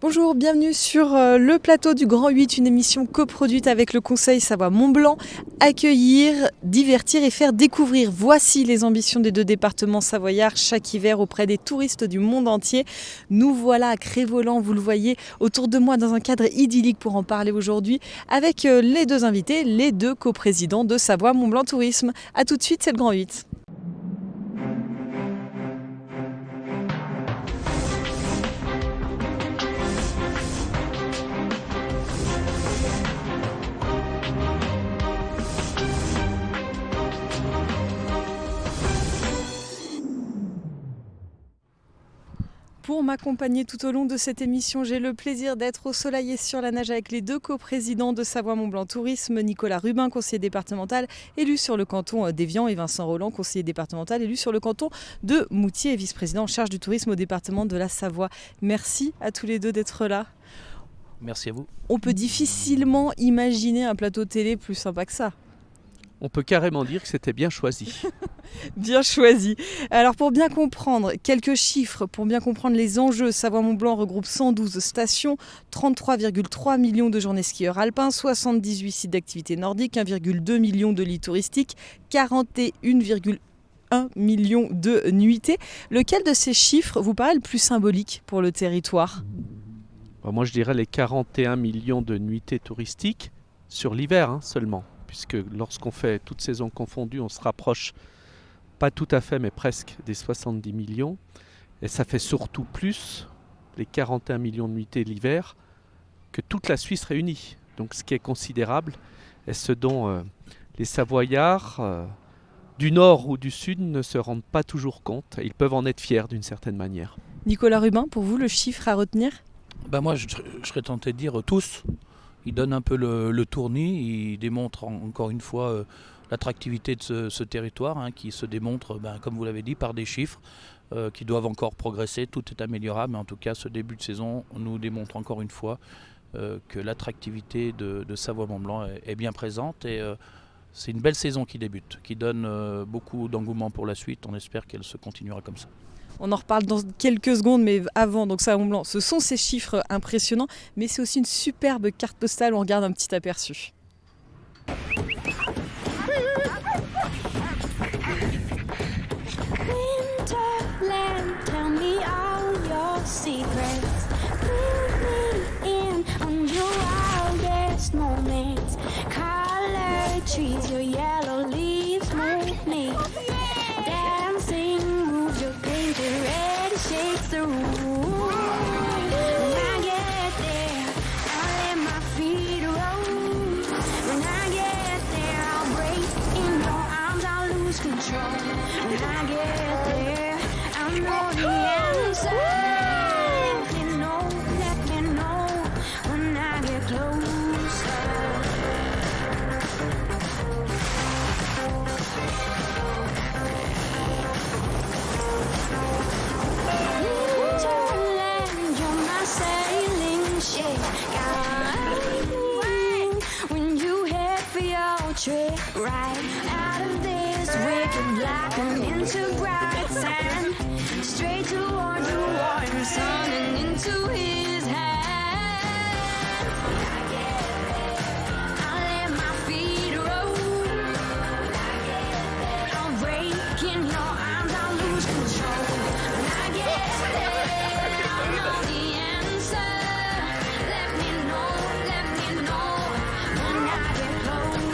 Bonjour, bienvenue sur le plateau du Grand 8, une émission coproduite avec le Conseil Savoie-Mont-Blanc. Accueillir, divertir et faire découvrir. Voici les ambitions des deux départements savoyards chaque hiver auprès des touristes du monde entier. Nous voilà à Crévolan, vous le voyez, autour de moi dans un cadre idyllique pour en parler aujourd'hui avec les deux invités, les deux coprésidents de Savoie-Mont-Blanc Tourisme. A tout de suite, c'est le Grand 8. Pour m'accompagner tout au long de cette émission, j'ai le plaisir d'être au soleil et sur la nage avec les deux coprésidents de Savoie-Mont-Blanc Tourisme, Nicolas Rubin, conseiller départemental élu sur le canton d'Évian, et Vincent Roland, conseiller départemental élu sur le canton de Moutier et vice-président en charge du tourisme au département de la Savoie. Merci à tous les deux d'être là. Merci à vous. On peut difficilement imaginer un plateau télé plus sympa que ça. On peut carrément dire que c'était bien choisi. Bien choisi. Alors pour bien comprendre, quelques chiffres, pour bien comprendre les enjeux, Savoie-Mont-Blanc regroupe 112 stations, 33,3 millions de journées skieurs alpins, 78 sites d'activité nordique, 1,2 million de lits touristiques, 41,1 millions de nuitées. Lequel de ces chiffres vous paraît le plus symbolique pour le territoire ? Moi je dirais les 41 millions de nuitées touristiques sur l'hiver seulement. Puisque lorsqu'on fait toutes saisons confondues, on se rapproche, pas tout à fait, mais presque des 70 millions. Et ça fait surtout plus, les 41 millions de nuitées l'hiver, que toute la Suisse réunie. Donc ce qui est considérable, et ce dont les Savoyards du Nord ou du Sud ne se rendent pas toujours compte. Ils peuvent en être fiers d'une certaine manière. Nicolas Rubin, pour vous, le chiffre à retenir ? Moi, je serais tenté de dire tous. Il donne un peu le tournis, il démontre encore une fois l'attractivité de ce territoire qui se démontre, comme vous l'avez dit, par des chiffres qui doivent encore progresser. Tout est améliorable, mais en tout cas ce début de saison nous démontre encore une fois que l'attractivité de Savoie-Mont-Blanc est bien présente et c'est une belle saison qui débute, qui donne beaucoup d'engouement pour la suite. On espère qu'elle se continuera comme ça. On en reparle dans quelques secondes, mais avant, donc Savoie-Mont-Blanc, ce sont ces chiffres impressionnants, mais c'est aussi une superbe carte postale où on regarde un petit aperçu. Right out of this wicked black and into bright sand, straight towards the warm sun and into his hand. I let my feet roll. I'll break in your arms, I'll lose control. When I get there, I'll know the answer. Let me know when I get closer.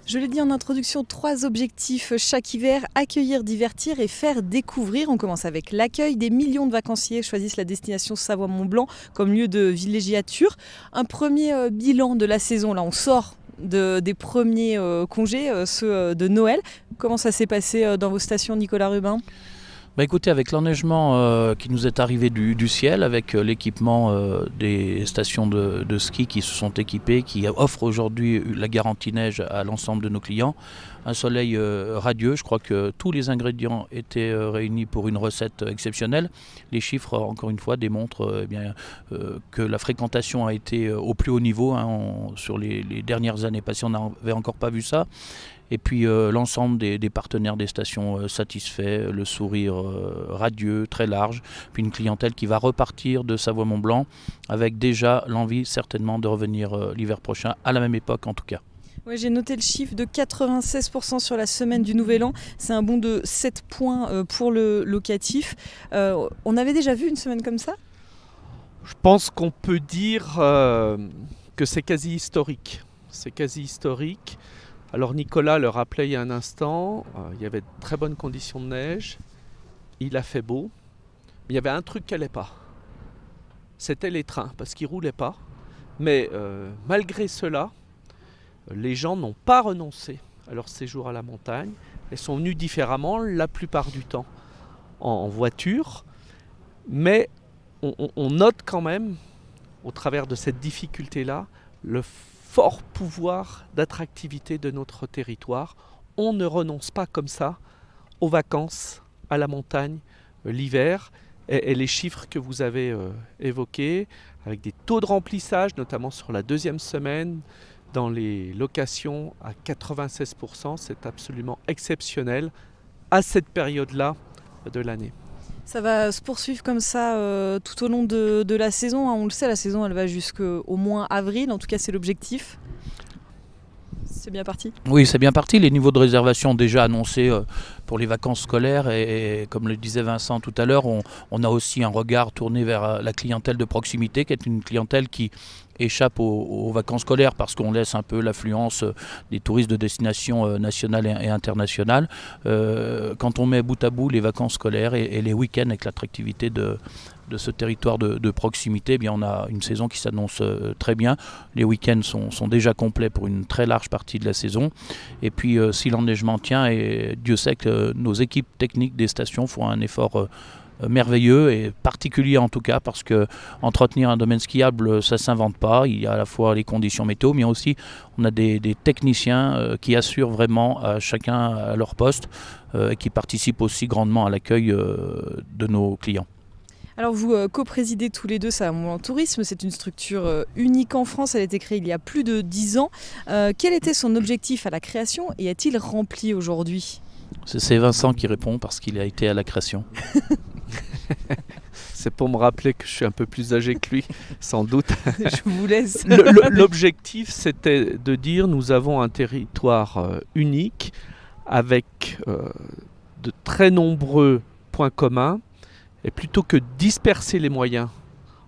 Je l'ai dit en introduction, 3 objectifs chaque hiver, accueillir, divertir et faire découvrir. On commence avec l'accueil. Des millions de vacanciers choisissent la destination Savoie-Mont-Blanc comme lieu de villégiature. Un premier bilan de la saison, là on sort des premiers congés, ceux de Noël. Comment ça s'est passé dans vos stations, Nicolas Rubin ? Écoutez, avec l'enneigement qui nous est arrivé du ciel, avec l'équipement des stations de ski qui se sont équipées, qui offrent aujourd'hui la garantie neige à l'ensemble de nos clients, un soleil radieux, je crois que tous les ingrédients étaient réunis pour une recette exceptionnelle. Les chiffres, encore une fois, démontrent que la fréquentation a été au plus haut niveau, sur les dernières années passées, on n'avait encore pas vu ça. Et puis l'ensemble des partenaires des stations satisfaits, le sourire radieux, très large, puis une clientèle qui va repartir de Savoie-Mont-Blanc avec déjà l'envie certainement de revenir l'hiver prochain, à la même époque en tout cas. Ouais, j'ai noté le chiffre de 96% sur la semaine du Nouvel An. C'est un bond de 7 points pour le locatif. On avait déjà vu une semaine comme ça ? Je pense qu'on peut dire que c'est quasi historique. C'est quasi historique. Alors Nicolas le rappelait il y a un instant, il y avait de très bonnes conditions de neige, il a fait beau, mais il y avait un truc qui n'allait pas. C'était les trains, parce qu'ils ne roulaient pas. Mais malgré cela, les gens n'ont pas renoncé à leur séjour à la montagne et sont venus différemment la plupart du temps en voiture. Mais on note quand même, au travers de cette difficulté-là, le fort pouvoir d'attractivité de notre territoire. On ne renonce pas comme ça aux vacances, à la montagne, l'hiver. Et les chiffres que vous avez évoqués, avec des taux de remplissage, notamment sur la deuxième semaine, dans les locations à 96%, c'est absolument exceptionnel à cette période-là de l'année. Ça va se poursuivre comme ça tout au long de la saison. On le sait, la saison elle va jusqu'au moins avril, en tout cas c'est l'objectif. C'est bien parti ? Oui, c'est bien parti. Les niveaux de réservation déjà annoncés pour les vacances scolaires et comme le disait Vincent tout à l'heure, on a aussi un regard tourné vers la clientèle de proximité qui est une clientèle qui échappe aux vacances scolaires parce qu'on laisse un peu l'affluence des touristes de destination nationale et internationale. Quand on met bout à bout les vacances scolaires et les week-ends avec l'attractivité de ce territoire de proximité, eh bien on a une saison qui s'annonce très bien. Les week-ends sont déjà complets pour une très large partie de la saison. Et puis si l'enneigement tient, et Dieu sait que nos équipes techniques des stations font un effort merveilleux et particulier en tout cas parce que entretenir un domaine skiable ça s'invente pas. Il y a à la fois les conditions météo mais aussi on a des techniciens qui assurent vraiment chacun à leur poste et qui participent aussi grandement à l'accueil de nos clients. Alors vous coprésidez tous les deux Savoie-Mont-Blanc Tourisme, c'est une structure unique en France, elle a été créée il y a plus de 10 ans. Quel était son objectif à la création et est-il rempli aujourd'hui ? C'est Vincent qui répond parce qu'il a été à la création. C'est pour me rappeler que je suis un peu plus âgé que lui, sans doute. Je vous laisse. L'objectif, c'était de dire nous avons un territoire unique avec de très nombreux points communs. Et plutôt que disperser les moyens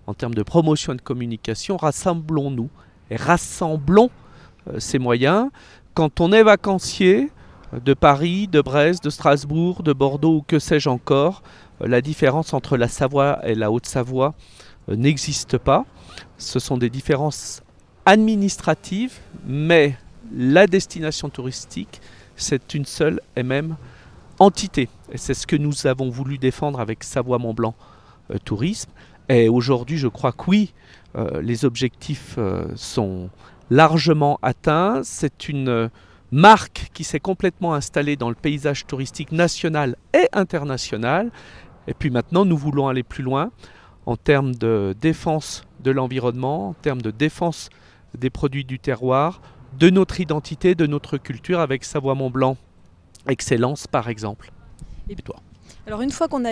en termes de promotion et de communication, rassemblons-nous et rassemblons ces moyens. Quand on est vacancier de Paris, de Brest, de Strasbourg, de Bordeaux ou que sais-je encore, la différence entre la Savoie et la Haute-Savoie n'existe pas. Ce sont des différences administratives, mais la destination touristique, c'est une seule et même entité. Et c'est ce que nous avons voulu défendre avec Savoie-Mont-Blanc Tourisme. Et aujourd'hui, je crois que oui, les objectifs sont largement atteints. C'est une marque qui s'est complètement installée dans le paysage touristique national et international. Et puis maintenant, nous voulons aller plus loin en termes de défense de l'environnement, en termes de défense des produits du terroir, de notre identité, de notre culture avec Savoie-Mont-Blanc Excellence par exemple. Et toi ? Alors une fois qu'on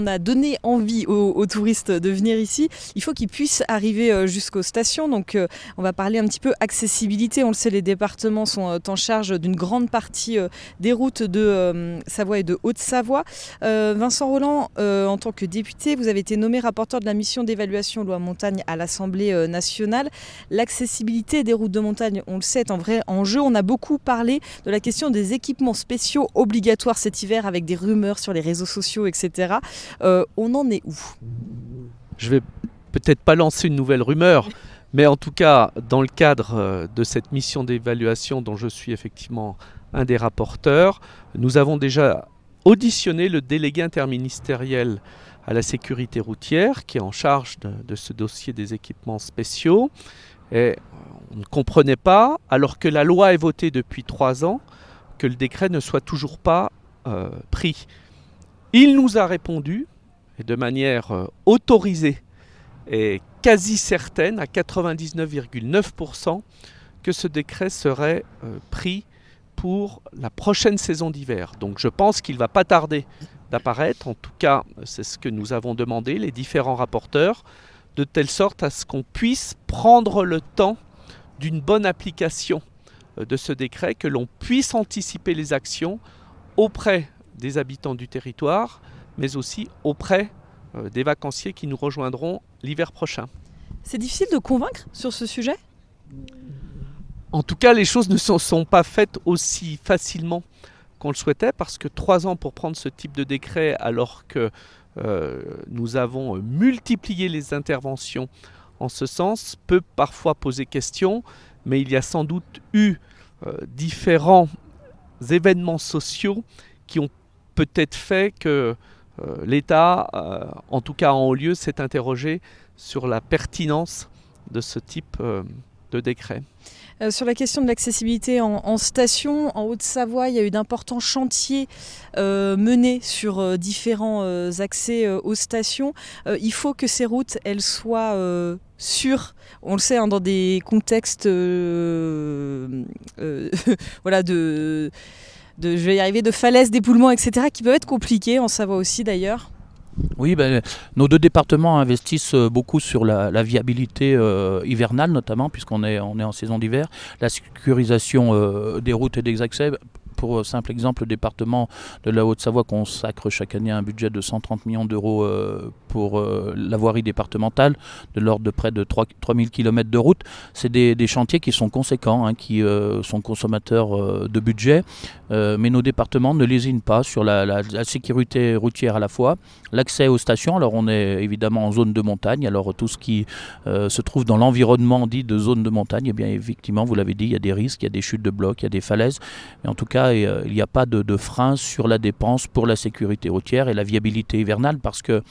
a donné envie aux touristes de venir ici, il faut qu'ils puissent arriver jusqu'aux stations. Donc on va parler un petit peu accessibilité. On le sait, les départements sont en charge d'une grande partie des routes de Savoie et de Haute-Savoie. Vincent Rolland, en tant que député, vous avez été nommé rapporteur de la mission d'évaluation loi montagne à l'Assemblée nationale. L'accessibilité des routes de montagne, on le sait, est un vrai enjeu. On a beaucoup parlé de la question des équipements spéciaux obligatoires cet hiver avec des rumeurs sur les réseaux sociaux, etc. On en est où ? Je vais peut-être pas lancer une nouvelle rumeur, mais en tout cas, dans le cadre de cette mission d'évaluation dont je suis effectivement un des rapporteurs, nous avons déjà auditionné le délégué interministériel à la sécurité routière qui est en charge de ce dossier des équipements spéciaux. Et on ne comprenait pas, alors que la loi est votée depuis 3 ans, que le décret ne soit toujours pas pris. Il nous a répondu, et de manière autorisée et quasi certaine, à 99,9%, que ce décret serait pris pour la prochaine saison d'hiver. Donc je pense qu'il ne va pas tarder d'apparaître. En tout cas, c'est ce que nous avons demandé, les différents rapporteurs, de telle sorte à ce qu'on puisse prendre le temps d'une bonne application de ce décret, que l'on puisse anticiper les actions auprès des habitants du territoire, mais aussi auprès des vacanciers qui nous rejoindront l'hiver prochain. C'est difficile de convaincre sur ce sujet ? En tout cas, les choses ne sont pas faites aussi facilement qu'on le souhaitait, parce que 3 ans pour prendre ce type de décret, alors que nous avons multiplié les interventions en ce sens, peut parfois poser question, mais il y a sans doute eu différents événements sociaux qui ont peut-être fait que l'État, en tout cas en haut lieu, s'est interrogé sur la pertinence de ce type de décret. Sur la question de l'accessibilité en station, en Haute-Savoie, il y a eu d'importants chantiers menés sur différents accès aux stations. Il faut que ces routes elles soient sûres. On le sait, dans des contextes voilà, je vais y arriver, de falaises, d'époulements, etc., qui peuvent être compliqués, en Savoie aussi d'ailleurs. Oui, nos 2 départements investissent beaucoup sur la viabilité hivernale notamment, puisqu'on est en saison d'hiver, la sécurisation des routes et des accès. Pour simple exemple, le département de la Haute-Savoie consacre chaque année un budget de 130 millions d'euros pour la voirie départementale, de l'ordre de près de 3000 km de route. C'est des chantiers qui sont conséquents, qui sont consommateurs de budget, mais nos départements ne lésinent pas sur la sécurité routière à la fois, l'accès aux stations. Alors on est évidemment en zone de montagne, alors tout ce qui se trouve dans l'environnement dit de zone de montagne, eh bien effectivement, vous l'avez dit, il y a des risques, il y a des chutes de blocs, il y a des falaises, mais en tout cas, il n'y a pas de frein sur la dépense pour la sécurité routière et la viabilité hivernale, parce que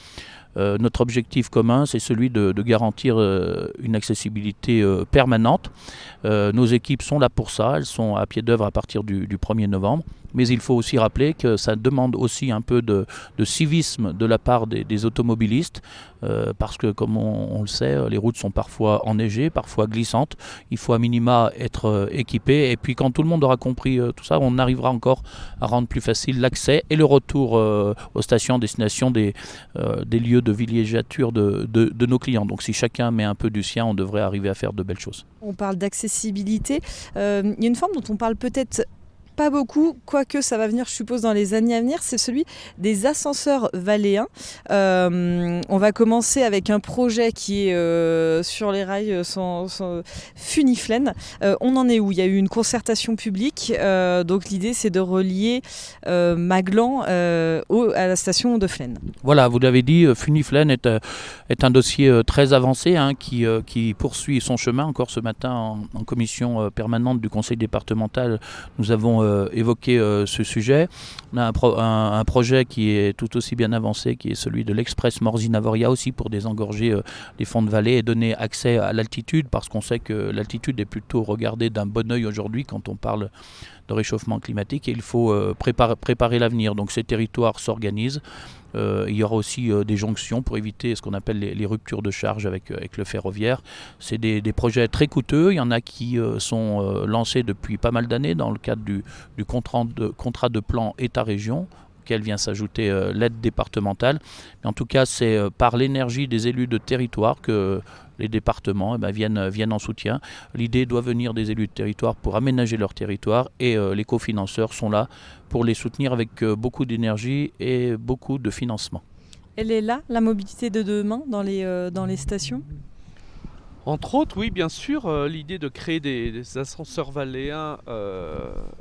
notre objectif commun, c'est celui de garantir une accessibilité permanente. Nos équipes sont là pour ça, elles sont à pied d'œuvre à partir du 1er novembre. Mais il faut aussi rappeler que ça demande aussi un peu de civisme de la part des automobilistes, parce que comme on le sait, les routes sont parfois enneigées, parfois glissantes. Il faut à minima être équipé. Et puis quand tout le monde aura compris tout ça, on arrivera encore à rendre plus facile l'accès et le retour aux stations, destination des lieux de villégiature de nos clients. Donc si chacun met un peu du sien, on devrait arriver à faire de belles choses. On parle d'accessibilité. Il y a une forme dont on parle peut-être pas beaucoup, quoique ça va venir, je suppose, dans les années à venir, c'est celui des ascenseurs valléens. On va commencer avec un projet qui est sur les rails sans Funiflène. On en est où ? Il y a eu une concertation publique, donc l'idée c'est de relier Maglan à la station de Flaine. Voilà, vous l'avez dit, Funiflène est un dossier très avancé qui poursuit son chemin. Encore ce matin, en commission permanente du conseil départemental, nous avons évoqué ce sujet. On a un projet qui est tout aussi bien avancé, qui est celui de l'Express Morzine-Avoria aussi, pour désengorger les fonds de vallée et donner accès à l'altitude, parce qu'on sait que l'altitude est plutôt regardée d'un bon œil aujourd'hui quand on parle de réchauffement climatique, et il faut préparer l'avenir. Donc ces territoires s'organisent. Il y aura aussi des jonctions pour éviter ce qu'on appelle les ruptures de charge avec le ferroviaire. C'est des projets très coûteux. Il y en a qui sont lancés depuis pas mal d'années dans le cadre du contrat de plan État-région, auquel vient s'ajouter l'aide départementale. Mais en tout cas, c'est par l'énergie des élus de territoire que les départements viennent en soutien. L'idée doit venir des élus de territoire pour aménager leur territoire, et les cofinanceurs sont là pour les soutenir avec beaucoup d'énergie et beaucoup de financement. Elle est là, la mobilité de demain dans les stations ? Entre autres, oui, bien sûr, l'idée de créer des ascenseurs valléens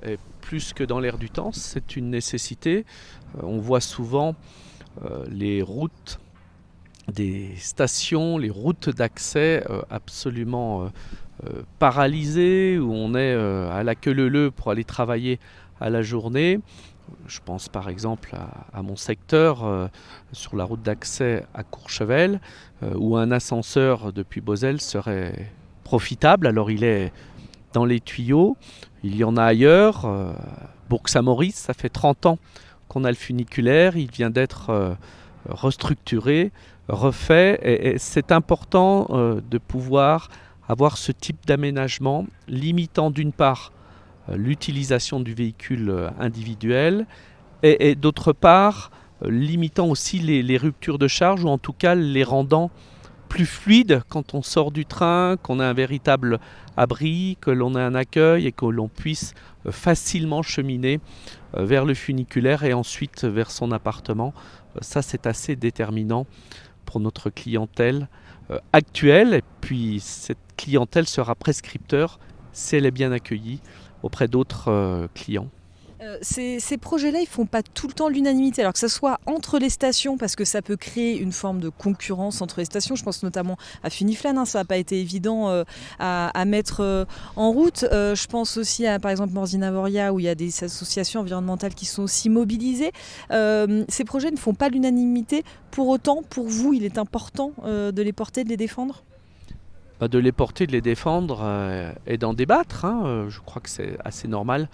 est plus que dans l'air du temps, c'est une nécessité. On voit souvent les routes des stations, les routes d'accès absolument paralysées, où on est à la queue leu leu pour aller travailler à la journée. Je pense par exemple à mon secteur, sur la route d'accès à Courchevel, où un ascenseur depuis Beauzelle serait profitable. Alors il est dans les tuyaux, il y en a ailleurs. Bourg-Saint-Maurice, ça fait 30 ans qu'on a le funiculaire, il vient d'être restructuré, refait, et c'est important de pouvoir avoir ce type d'aménagement limitant d'une part l'utilisation du véhicule individuel et d'autre part limitant aussi les ruptures de charge, ou en tout cas les rendant plus fluides quand on sort du train, qu'on a un véritable abri, que l'on a un accueil et que l'on puisse facilement cheminer vers le funiculaire et ensuite vers son appartement. Ça, c'est assez déterminant pour notre clientèle actuelle, et puis cette clientèle sera prescripteur si elle est bien accueillie auprès d'autres clients. Ces projets-là, ils font pas tout le temps l'unanimité, alors que ce soit entre les stations, parce que ça peut créer une forme de concurrence entre les stations. Je pense notamment à Funiflane, ça n'a pas été évident à mettre en route. Je pense aussi à, par exemple, Morzine-Avoria, où il y a des associations environnementales qui sont aussi mobilisées. Ces projets ne font pas l'unanimité. Pour autant, pour vous, il est important de les porter, de les défendre ? De les porter, de les défendre et d'en débattre. Je crois que c'est assez normal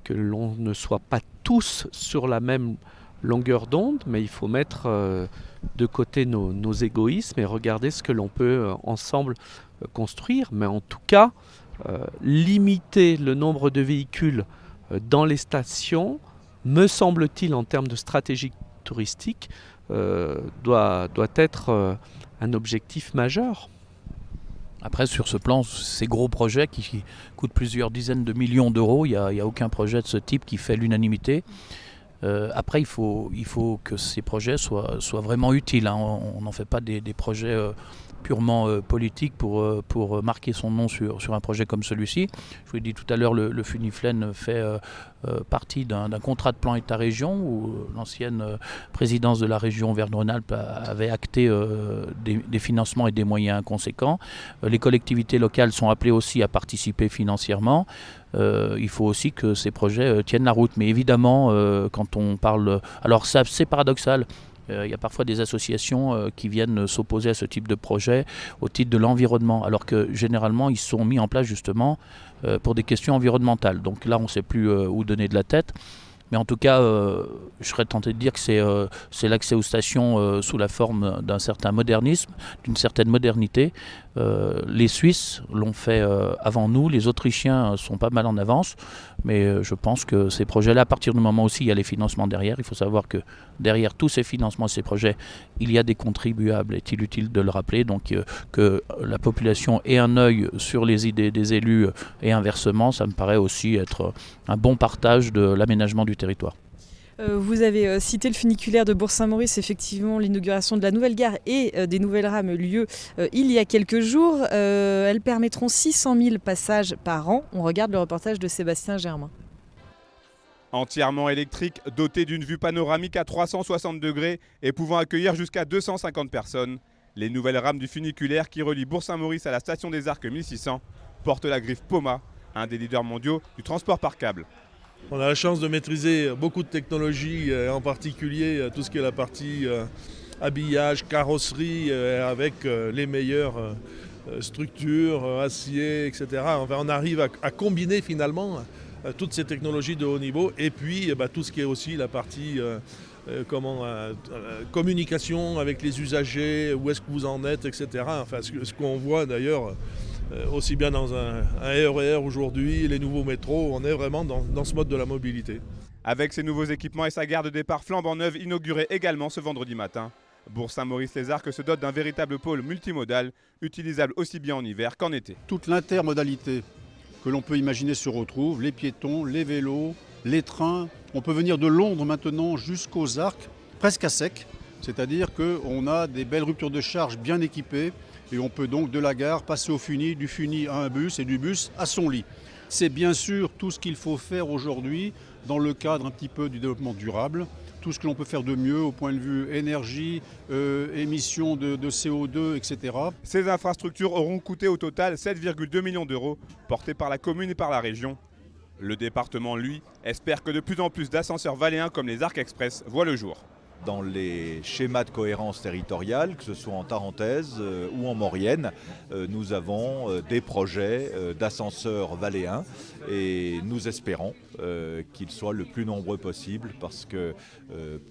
que l'on ne soit pas tous sur la même longueur d'onde, mais il faut mettre de côté nos égoïsmes et regarder ce que l'on peut ensemble construire. Mais en tout cas, limiter le nombre de véhicules dans les stations, me semble-t-il, en termes de stratégie touristique, doit être un objectif majeur. Après, sur ce plan, ces gros projets qui coûtent plusieurs dizaines de millions d'euros, il n'y a aucun projet de ce type qui fait l'unanimité. Après, il faut que ces projets soient vraiment utiles. On n'en fait pas des projets purement politiques pour marquer son nom sur un projet comme celui-ci. Je vous l'ai dit tout à l'heure, le Funiflane fait partie d'un contrat de plan État-région où l'ancienne présidence de la région Auvergne-Rhône-Alpes avait acté des financements et des moyens conséquents. Les collectivités locales sont appelées aussi à participer financièrement. Il faut aussi que ces projets tiennent la route. Mais évidemment, quand on parle... Alors ça, c'est paradoxal. Il y a parfois des associations qui viennent s'opposer à ce type de projet au titre de l'environnement, alors que généralement ils sont mis en place justement pour des questions environnementales. Donc là on ne sait plus où donner de la tête. Mais en tout cas, je serais tenté de dire que c'est l'accès aux stations sous la forme d'un certain modernisme, d'une certaine modernité. Les Suisses l'ont fait avant nous, les Autrichiens sont pas mal en avance, mais je pense que ces projets-là, à partir du moment aussi il y a les financements derrière, il faut savoir que derrière tous ces financements et ces projets, il y a des contribuables, est-il utile de le rappeler, donc que la population ait un œil sur les idées des élus et inversement, ça me paraît aussi être un bon partage de l'aménagement du territoire. Vous avez cité le funiculaire de Bourg-Saint-Maurice, effectivement l'inauguration de la nouvelle gare et des nouvelles rames a eu lieu il y a quelques jours. Elles permettront 600 000 passages par an. On regarde le reportage de Sébastien Germain. Entièrement électrique, doté d'une vue panoramique à 360 degrés et pouvant accueillir jusqu'à 250 personnes, les nouvelles rames du funiculaire qui relient Bourg-Saint-Maurice à la station des Arcs 1600 portent la griffe Poma, un des leaders mondiaux du transport par câble. On a la chance de maîtriser beaucoup de technologies, en particulier tout ce qui est la partie habillage, carrosserie, avec les meilleures structures, acier, etc. Enfin, on arrive à combiner finalement toutes ces technologies de haut niveau et puis tout ce qui est aussi la partie communication avec les usagers, où est-ce que vous en êtes, etc. Enfin, ce qu'on voit d'ailleurs aussi bien dans un RER aujourd'hui, les nouveaux métros, on est vraiment dans ce mode de la mobilité. Avec ses nouveaux équipements et sa gare de départ flambant neuve inaugurée également ce vendredi matin, Bourg-Saint-Maurice-les-Arcs se dote d'un véritable pôle multimodal, utilisable aussi bien en hiver qu'en été. Toute l'intermodalité que l'on peut imaginer se retrouve, les piétons, les vélos, les trains. On peut venir de Londres maintenant jusqu'aux Arcs, presque à sec, c'est-à-dire qu'on a des belles ruptures de charge bien équipées et on peut donc de la gare passer au Funi, du Funi à un bus et du bus à son lit. C'est bien sûr tout ce qu'il faut faire aujourd'hui dans le cadre un petit peu du développement durable, tout ce que l'on peut faire de mieux au point de vue énergie, émissions de CO2, etc. Ces infrastructures auront coûté au total 7,2 millions d'euros, portés par la commune et par la région. Le département, lui, espère que de plus en plus d'ascenseurs valléens comme les Arcs Express voient le jour. Dans les schémas de cohérence territoriale, que ce soit en Tarentaise ou en Maurienne, nous avons des projets d'ascenseurs valléens et nous espérons qu'ils soient le plus nombreux possible parce que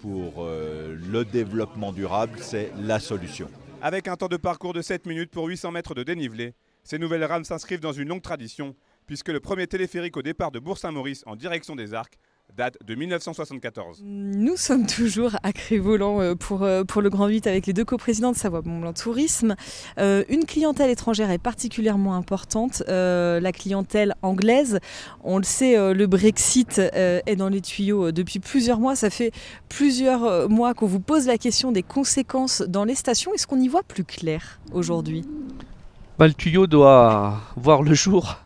pour le développement durable, c'est la solution. Avec un temps de parcours de 7 minutes pour 800 mètres de dénivelé, ces nouvelles rames s'inscrivent dans une longue tradition puisque le premier téléphérique au départ de Bourg-Saint-Maurice en direction des Arcs date de 1974. Nous sommes toujours à Cré-Voland pour le Grand 8 avec les deux coprésidents de Savoie-Mont-Blanc Tourisme. Une clientèle étrangère est particulièrement importante, la clientèle anglaise. On le sait, le Brexit est dans les tuyaux depuis plusieurs mois. Ça fait plusieurs mois qu'on vous pose la question des conséquences dans les stations. Est-ce qu'on y voit plus clair aujourd'hui ? Le tuyau doit voir le jour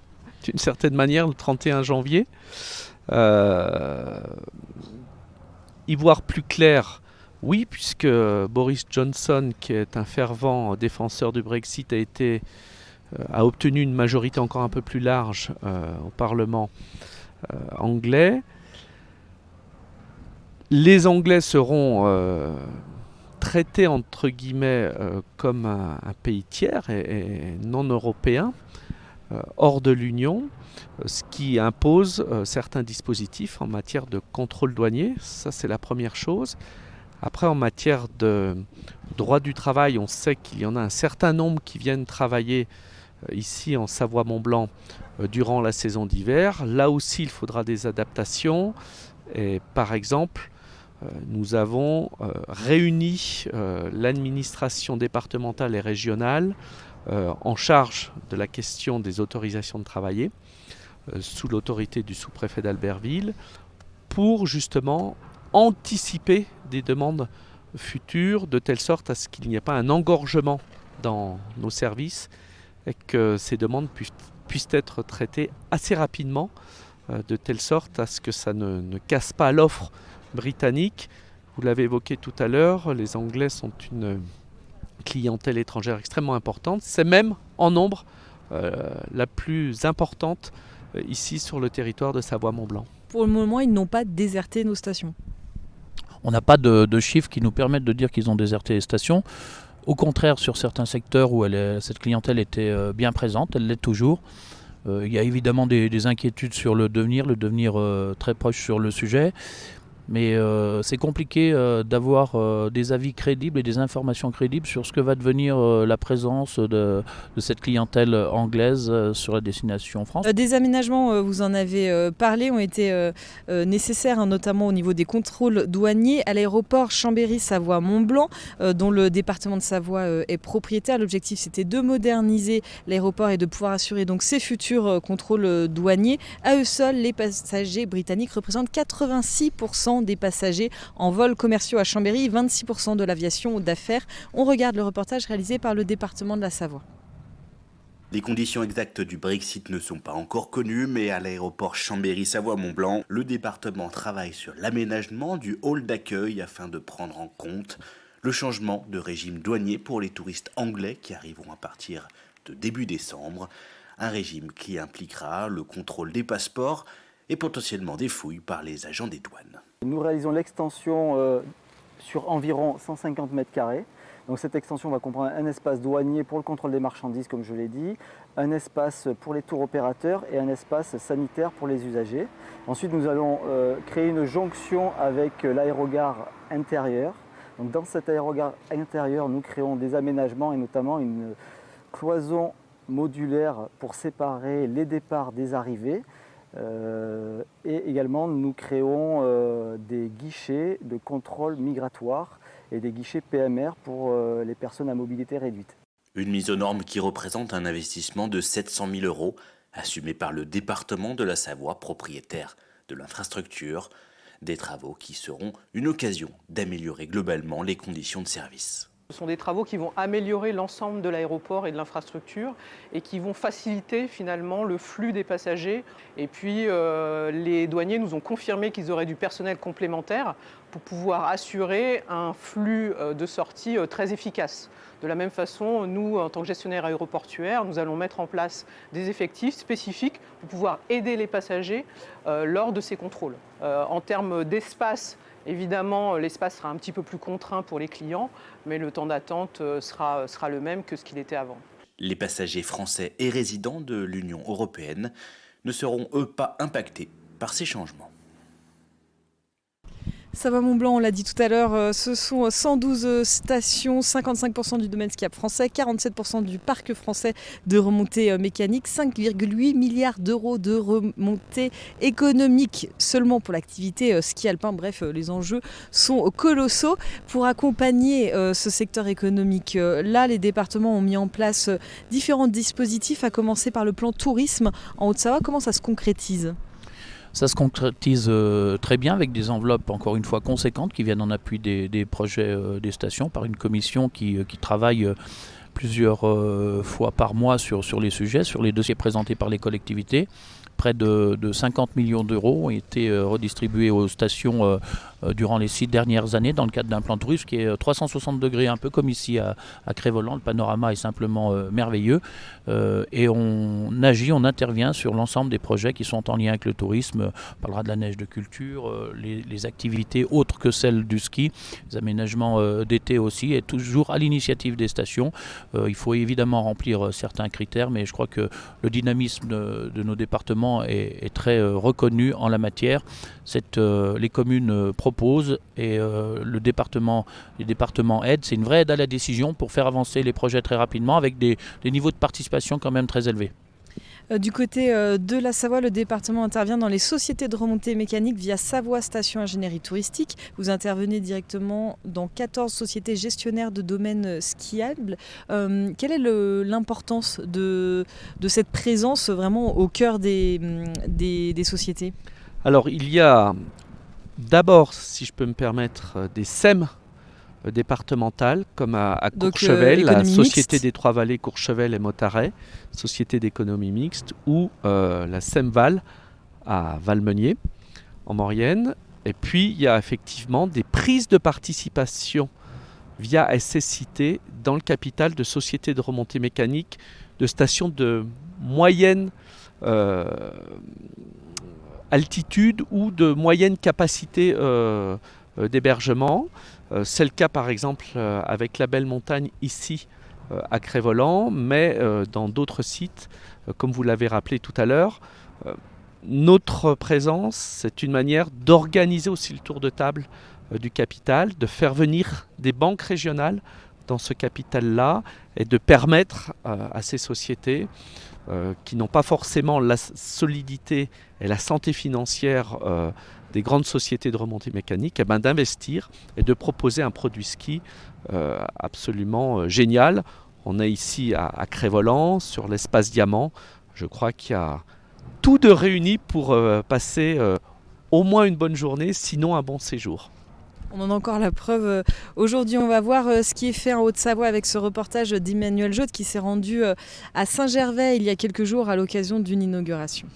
d'une certaine manière le 31 janvier. Y voir plus clair, oui, puisque Boris Johnson, qui est un fervent défenseur du Brexit, a obtenu une majorité encore un peu plus large au Parlement anglais. Les Anglais seront traités entre guillemets comme un pays tiers et non européen, hors de l'Union, ce qui impose certains dispositifs en matière de contrôle douanier. Ça, c'est la première chose. Après, en matière de droit du travail, on sait qu'il y en a un certain nombre qui viennent travailler ici en Savoie-Mont-Blanc durant la saison d'hiver. Là aussi, il faudra des adaptations. Et par exemple, nous avons réuni l'administration départementale et régionale en charge de la question des autorisations de travailler sous l'autorité du sous-préfet d'Albertville pour justement anticiper des demandes futures de telle sorte à ce qu'il n'y ait pas un engorgement dans nos services et que ces demandes puissent être traitées assez rapidement de telle sorte à ce que ça ne casse pas l'offre britannique. Vous l'avez évoqué tout à l'heure, les Anglais sont une clientèle étrangère extrêmement importante. C'est même en nombre la plus importante ici sur le territoire de Savoie-Mont-Blanc. Pour le moment, ils n'ont pas déserté nos stations. On n'a pas de chiffres qui nous permettent de dire qu'ils ont déserté les stations. Au contraire, sur certains secteurs où cette clientèle était bien présente, elle l'est toujours. Il y a évidemment des inquiétudes sur le devenir très proche sur le sujet. Mais c'est compliqué d'avoir des avis crédibles et des informations crédibles sur ce que va devenir la présence de cette clientèle anglaise sur la destination France. Des aménagements, vous en avez parlé, ont été nécessaires, hein, notamment au niveau des contrôles douaniers à l'aéroport Chambéry-Savoie-Mont-Blanc, dont le département de Savoie est propriétaire. L'objectif, c'était de moderniser l'aéroport et de pouvoir assurer donc ces futurs contrôles douaniers. À eux seuls, les passagers britanniques représentent 86% des passagers en vols commerciaux à Chambéry, 26% de l'aviation d'affaires. On regarde le reportage réalisé par le département de la Savoie. Les conditions exactes du Brexit ne sont pas encore connues, mais à l'aéroport Chambéry-Savoie-Mont-Blanc, le département travaille sur l'aménagement du hall d'accueil afin de prendre en compte le changement de régime douanier pour les touristes anglais qui arriveront à partir de début décembre. Un régime qui impliquera le contrôle des passeports et potentiellement des fouilles par les agents des douanes. Nous réalisons l'extension sur environ 150 mètres carrés. Donc cette extension va comprendre un espace douanier pour le contrôle des marchandises, comme je l'ai dit, un espace pour les tours opérateurs et un espace sanitaire pour les usagers. Ensuite, nous allons créer une jonction avec l'aérogare intérieure. Donc dans cet aérogare intérieur, nous créons des aménagements et notamment une cloison modulaire pour séparer les départs des arrivées. Et également, nous créons des guichets de contrôle migratoire et des guichets PMR pour les personnes à mobilité réduite. Une mise aux normes qui représente un investissement de 700 000 €, assumé par le département de la Savoie, propriétaire de l'infrastructure. Des travaux qui seront une occasion d'améliorer globalement les conditions de service. Ce sont des travaux qui vont améliorer l'ensemble de l'aéroport et de l'infrastructure et qui vont faciliter finalement le flux des passagers. Et puis les douaniers nous ont confirmé qu'ils auraient du personnel complémentaire pour pouvoir assurer un flux de sortie très efficace. De la même façon, nous, en tant que gestionnaire aéroportuaire, nous allons mettre en place des effectifs spécifiques pour pouvoir aider les passagers lors de ces contrôles. En termes d'espace, évidemment, l'espace sera un petit peu plus contraint pour les clients, mais le temps d'attente sera le même que ce qu'il était avant. Les passagers français et résidents de l'Union européenne ne seront eux pas impactés par ces changements. Savoie-Mont-Blanc, on l'a dit tout à l'heure, ce sont 112 stations, 55% du domaine skiable français, 47% du parc français de remontées mécaniques, 5,8 milliards d'euros de remontées économiques seulement pour l'activité ski alpin. Bref, les enjeux sont colossaux. Pour accompagner ce secteur économique, là, les départements ont mis en place différents dispositifs, à commencer par le plan tourisme en Haute-Savoie. Comment ça se concrétise ? Ça se concrétise très bien avec des enveloppes, encore une fois, conséquentes qui viennent en appui des projets des stations par une commission qui travaille plusieurs fois par mois sur les sujets, sur les dossiers présentés par les collectivités. Près de 50 millions d'euros ont été redistribués aux stations durant les 6 dernières années dans le cadre d'un plan tourisme qui est 360 degrés, un peu comme ici à Crest-Voland. Le panorama est simplement merveilleux et on agit, on intervient sur l'ensemble des projets qui sont en lien avec le tourisme. On parlera de la neige de culture, les activités autres que celles du ski, les aménagements d'été aussi, et toujours à l'initiative des stations. Il faut évidemment remplir certains critères, mais je crois que le dynamisme de nos départements est très reconnu en la matière. Les communes proposent et les départements aident. C'est une vraie aide à la décision pour faire avancer les projets très rapidement avec des niveaux de participation quand même très élevés. Du côté de la Savoie, le département intervient dans les sociétés de remontée mécanique via Savoie Station Ingénierie Touristique. Vous intervenez directement dans 14 sociétés gestionnaires de domaines skiables. Quelle est l'importance de cette présence vraiment au cœur des sociétés ? Alors il y a d'abord, si je peux me permettre, des SEM départementales comme à Courchevel, la Société des Trois-Vallées Courchevel et Motaret, Société d'économie mixte, ou la SEMVAL à Valmenier en Maurienne. Et puis il y a effectivement des prises de participation via SSCT dans le capital de sociétés de remontée mécanique de stations de moyenne altitude ou de moyenne capacité d'hébergement. C'est le cas par exemple avec la Belle Montagne ici à Crest-Voland, mais dans d'autres sites, comme vous l'avez rappelé tout à l'heure. Notre présence, c'est une manière d'organiser aussi le tour de table du capital, de faire venir des banques régionales dans ce capital-là et de permettre à ces sociétés qui n'ont pas forcément la solidité et la santé financière des grandes sociétés de remontée mécanique, d'investir et de proposer un produit ski absolument génial. On est ici à Crest-Voland, sur l'espace Diamant. Je crois qu'il y a tout de réuni pour passer au moins une bonne journée, sinon un bon séjour. On en a encore la preuve. Aujourd'hui, on va voir ce qui est fait en Haute-Savoie avec ce reportage d'Emmanuel Jaude qui s'est rendu à Saint-Gervais il y a quelques jours à l'occasion d'une inauguration.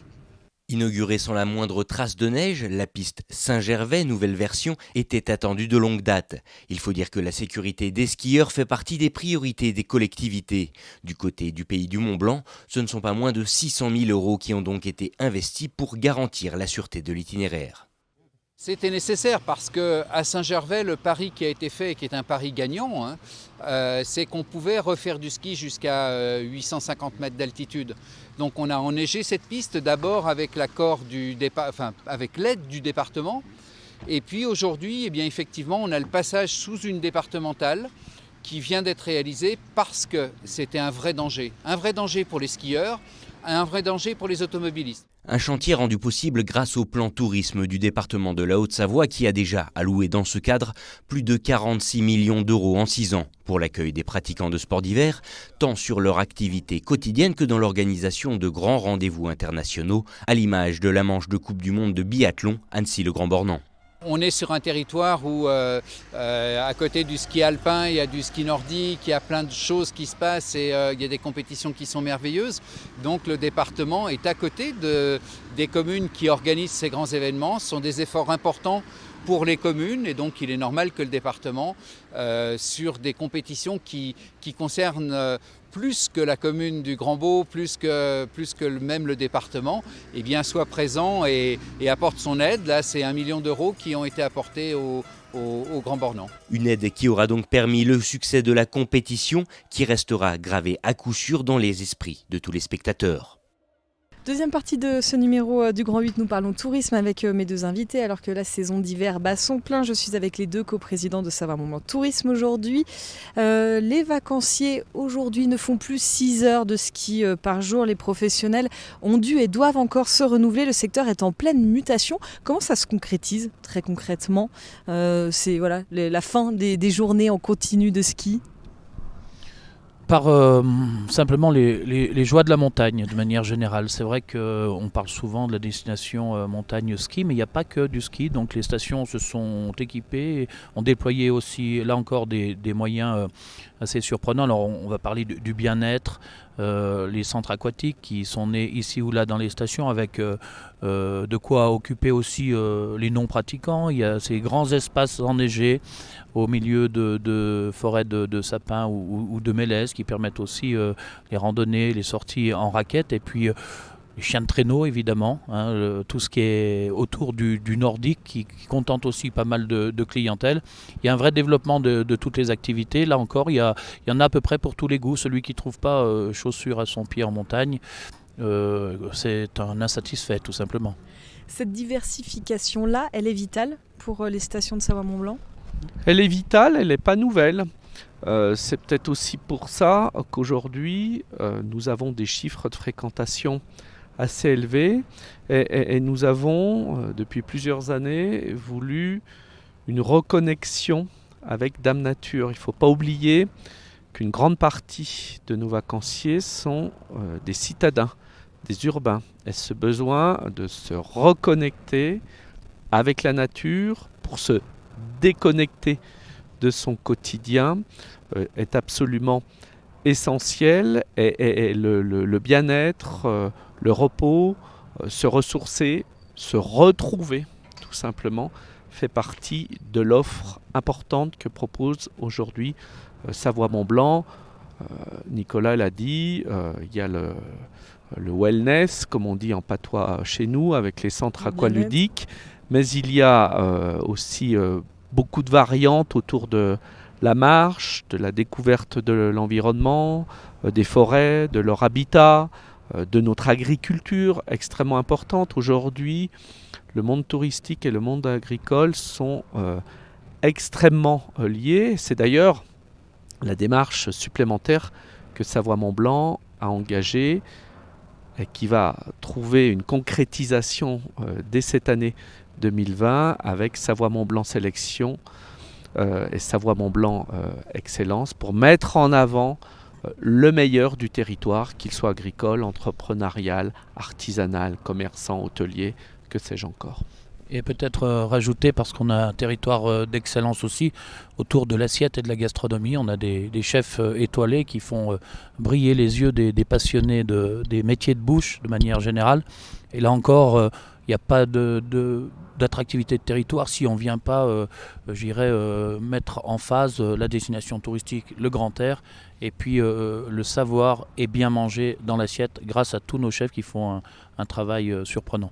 Inaugurée sans la moindre trace de neige, la piste Saint-Gervais, nouvelle version, était attendue de longue date. Il faut dire que la sécurité des skieurs fait partie des priorités des collectivités. Du côté du pays du Mont-Blanc, ce ne sont pas moins de 600 000 € qui ont donc été investis pour garantir la sûreté de l'itinéraire. C'était nécessaire parce qu'à Saint-Gervais, le pari qui a été fait, et qui est un pari gagnant, c'est qu'on pouvait refaire du ski jusqu'à 850 mètres d'altitude. Donc on a enneigé cette piste d'abord avec l'accord avec l'aide du département. Et puis aujourd'hui, eh bien, effectivement, on a le passage sous une départementale qui vient d'être réalisé parce que c'était un vrai danger. Un vrai danger pour les skieurs, un vrai danger pour les automobilistes. Un chantier rendu possible grâce au plan tourisme du département de la Haute-Savoie qui a déjà alloué dans ce cadre plus de 46 millions d'euros en 6 ans pour l'accueil des pratiquants de sport d'hiver, tant sur leur activité quotidienne que dans l'organisation de grands rendez-vous internationaux, à l'image de la manche de Coupe du Monde de biathlon Annecy-le-Grand-Bornand. On est sur un territoire où, à côté du ski alpin, il y a du ski nordique, il y a plein de choses qui se passent et il y a des compétitions qui sont merveilleuses. Donc le département est à côté des communes qui organisent ces grands événements. Ce sont des efforts importants pour les communes et donc il est normal que le département, sur des compétitions qui concernent plus que la commune du Grand-Beau, plus que même le département, eh bien, soit présent et apporte son aide. Là, c'est 1 million d'euros qui ont été apportés au Grand Bornand. Une aide qui aura donc permis le succès de la compétition qui restera gravée à coup sûr dans les esprits de tous les spectateurs. Deuxième partie de ce numéro du Grand 8, nous parlons tourisme avec mes deux invités, alors que la saison d'hiver bat son plein. Je suis avec les deux coprésidents de Savoie-Mont-Blanc Tourisme aujourd'hui. Les vacanciers aujourd'hui ne font plus 6 heures de ski par jour. Les professionnels ont dû et doivent encore se renouveler. Le secteur est en pleine mutation. Comment ça se concrétise très concrètement? C'est voilà, la fin des journées en continu de ski. Par simplement les joies de la montagne de manière générale. C'est vrai qu'on parle souvent de la destination montagne-ski, mais il n'y a pas que du ski. Donc les stations se sont équipées, ont déployé aussi, là encore, des moyens assez surprenants. Alors on va parler du bien-être, les centres aquatiques qui sont nés ici ou là dans les stations avec de quoi occuper aussi les non-pratiquants. Il y a ces grands espaces enneigés au milieu de forêts de sapins ou de mélèzes qui permettent aussi les randonnées, les sorties en raquettes et puis les chiens de traîneau évidemment, hein, tout ce qui est autour du nordique qui contente aussi pas mal de clientèle. Il y a un vrai développement de toutes les activités. Là encore, il y en a à peu près pour tous les goûts. Celui qui ne trouve pas chaussures à son pied en montagne, c'est un insatisfait tout simplement. Cette diversification-là, elle est vitale pour les stations de Savoie-Mont-Blanc? Elle est vitale, elle n'est pas nouvelle. C'est peut-être aussi pour ça qu'aujourd'hui, nous avons des chiffres de fréquentation assez élevés et nous avons, depuis plusieurs années, voulu une reconnexion avec Dame Nature. Il ne faut pas oublier qu'une grande partie de nos vacanciers sont des citadins, des urbains. Et ce besoin de se reconnecter avec la nature pour se déconnecter de son quotidien est absolument essentiel et le bien-être, le repos, se ressourcer, se retrouver tout simplement fait partie de l'offre importante que propose aujourd'hui Savoie-Mont-Blanc. Nicolas l'a dit, il y a le wellness, comme on dit en patois chez nous, avec les centres aqualudiques, mais il y a aussi beaucoup de variantes autour de la marche, de la découverte de l'environnement, des forêts, de leur habitat, de notre agriculture extrêmement importante. Aujourd'hui, le monde touristique et le monde agricole sont extrêmement liés. C'est d'ailleurs la démarche supplémentaire que Savoie-Mont-Blanc a engagée et qui va trouver une concrétisation dès cette année 2020 avec Savoie-Mont-Blanc Sélection et Savoie-Mont-Blanc Excellence pour mettre en avant le meilleur du territoire, qu'il soit agricole, entrepreneurial, artisanal, commerçant, hôtelier, que sais-je encore. Et peut-être rajouter, parce qu'on a un territoire d'excellence aussi, autour de l'assiette et de la gastronomie, on a des chefs étoilés qui font briller les yeux des passionnés des métiers de bouche de manière générale. Et là encore, il n'y a pas d'attractivité de territoire si on ne vient pas, mettre en phase la destination touristique, le grand air, et puis le savoir et bien manger dans l'assiette grâce à tous nos chefs qui font un travail surprenant.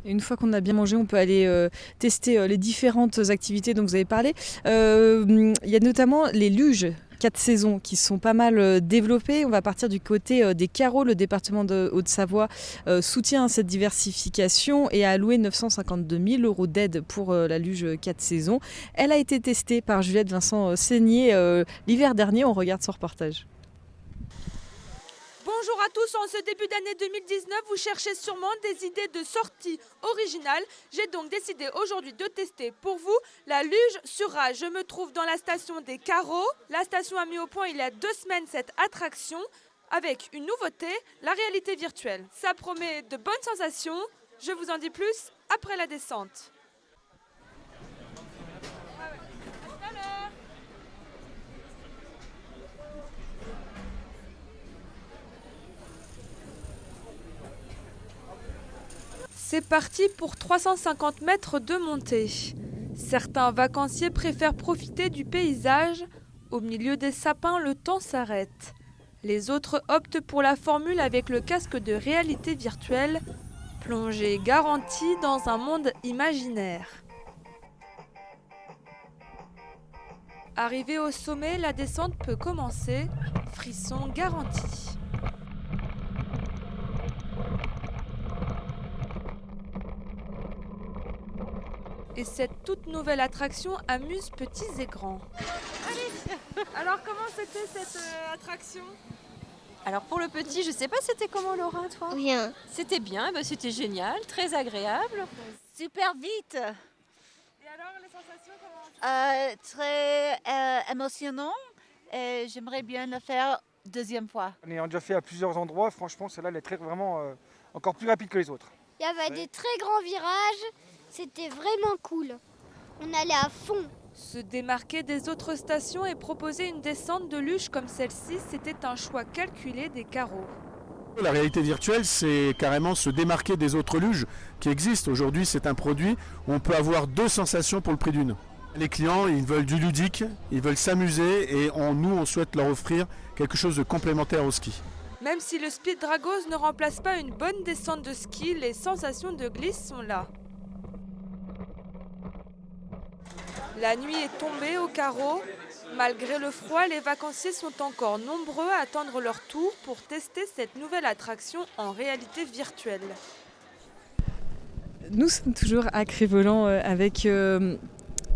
Et une fois qu'on a bien mangé, on peut aller tester les différentes activités dont vous avez parlé. Il y a notamment les luges 4 saisons qui sont pas mal développées. On va partir du côté des carreaux. Le département de Haute-Savoie soutient cette diversification et a alloué 952 000 € d'aide pour la luge 4 saisons. Elle a été testée par Juliette Vincent-Seigné l'hiver dernier. On regarde son reportage. Bonjour à tous, en ce début d'année 2019, vous cherchez sûrement des idées de sortie originales. J'ai donc décidé aujourd'hui de tester pour vous la luge sur rage. Je me trouve dans la station des Carreaux. La station a mis au point il y a 2 semaines cette attraction avec une nouveauté, la réalité virtuelle. Ça promet de bonnes sensations. Je vous en dis plus après la descente. C'est parti pour 350 mètres de montée. Certains vacanciers préfèrent profiter du paysage. Au milieu des sapins, le temps s'arrête. Les autres optent pour la formule avec le casque de réalité virtuelle. Plongée garantie dans un monde imaginaire. Arrivé au sommet, la descente peut commencer. Frisson garanti. Et cette toute nouvelle attraction amuse petits et grands. Alors comment c'était cette attraction ? Alors pour le petit, je sais pas c'était comment Laura, toi ? Bien. C'était bien, c'était génial, très agréable. Super vite. Et alors les sensations comment ? Très émotionnant et j'aimerais bien le faire deuxième fois. On est déjà fait à plusieurs endroits, franchement celle-là elle est vraiment encore plus rapide que les autres. Il y avait des très grands virages, c'était vraiment cool. On allait à fond. Se démarquer des autres stations et proposer une descente de luge comme celle-ci, c'était un choix calculé des carreaux. La réalité virtuelle, c'est carrément se démarquer des autres luges qui existent. Aujourd'hui, c'est un produit où on peut avoir deux sensations pour le prix d'une. Les clients, ils veulent du ludique, ils veulent s'amuser et nous, on souhaite leur offrir quelque chose de complémentaire au ski. Même si le Speed Dragos ne remplace pas une bonne descente de ski, les sensations de glisse sont là. La nuit est tombée au carreau. Malgré le froid, les vacanciers sont encore nombreux à attendre leur tour pour tester cette nouvelle attraction en réalité virtuelle. Nous sommes toujours à Crévolan avec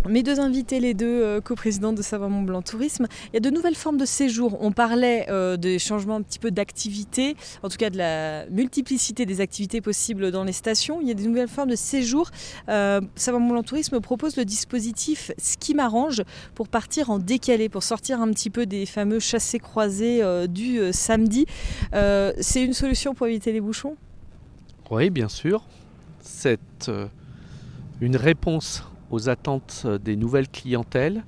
mes deux invités, les deux coprésidents de Savoie Mont Blanc Tourisme. Il y a de nouvelles formes de séjour. On parlait des changements un petit peu d'activité, en tout cas de la multiplicité des activités possibles dans les stations. Il y a des nouvelles formes de séjour. Savoie Mont Blanc Tourisme propose le dispositif Ski m'arrange pour partir en décalé, pour sortir un petit peu des fameux chassés-croisés du samedi. C'est une solution pour éviter les bouchons ? Oui, bien sûr. C'est une réponse aux attentes des nouvelles clientèles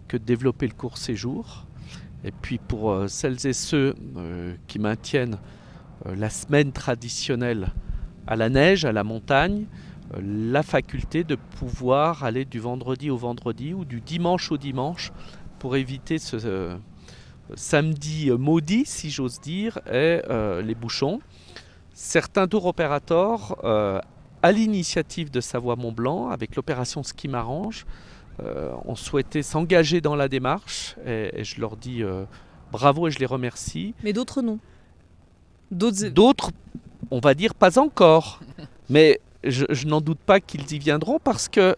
que de développer le court séjour. Et puis pour celles et ceux qui maintiennent la semaine traditionnelle à la neige, à la montagne, la faculté de pouvoir aller du vendredi au vendredi ou du dimanche au dimanche pour éviter ce samedi maudit, si j'ose dire, et les bouchons. Certains tour opérateurs à l'initiative de Savoie Mont Blanc, avec l'opération Ski m'arrange, ont souhaité s'engager dans la démarche et je leur dis bravo et je les remercie. Mais d'autres non. D'autres, on va dire pas encore, mais je n'en doute pas qu'ils y viendront parce que